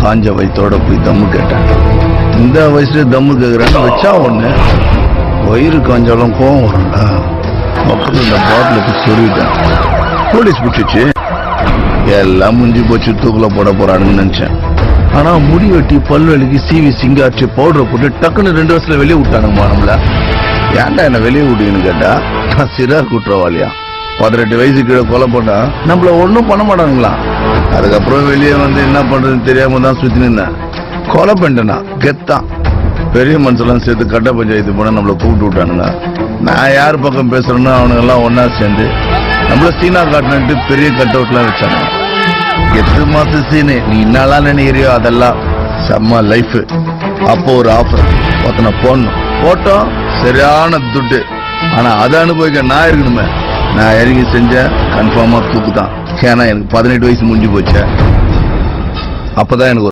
காஞ்ச வயிற்றோட போய் தம்மு கேட்டேன். இந்த வயசுல தம்மு கேட்குறேன்னு வச்சா ஒண்ணு, வயிறு காஞ்சாலும் கோவம் வரும்டா. பக்கத்துல இந்த பாட்டிலுக்கு சொல்லிட்டேன். போலீஸ் பிடிச்சிச்சு. எல்லாம் முடிஞ்சு போச்சு, தூக்குல போட போறானுன்னு நினைச்சேன். ஆனா முடி வெட்டி பல்வெளிக்கு சீவி சிங்காச்சு பவுடரை போட்டு டக்குன்னு 2 வருஷத்துல வெளியே விட்டானுங்கம்மா நம்மள. ஏன்டா என்ன வெளியே விட்டீங்கன்னு கேட்டா, நான் சிறார் குற்றவாளியா, 18 வயசு கீழே கொலை பண்ணா நம்மள ஒன்னும் பண்ண மாட்டானுங்களா. அதுக்கப்புறம் வெளியே வந்து என்ன பண்றதுன்னு தெரியாம தான் சுத்தி நின்னேன். கொலை பண்ணிட்டேனா கெத்தான். பெரிய மனுஷெல்லாம் சேர்த்து கட்ட பஞ்சாயத்து போனா நம்மள கூப்பிட்டு விட்டானுங்க. நான் யார் பக்கம் பேசுறேன்னு அவனுங்க எல்லாம் ஒன்னா சேர்ந்து நம்மள சீனா காட்டினு பெரிய கட் அவுட்லாம் வச்சாங்க. 8 மாசம் சீனு நீ என்னெல்லாம் நினைக்கிறியோ அதெல்லாம் செம்ம லைஃப். அப்போ ஒரு ஆஃபர் ஒருத்தனை போட்டோம், சரியான துட்டு. ஆனா அதை அனுபவிக்க நான் இருக்கணுமே. நான் இறங்கி செஞ்ச கன்ஃபார்மா தூக்கு தான். ஏன்னா எனக்கு 18 வயசு முடிஞ்சு போச்சு. அப்பதான் எனக்கு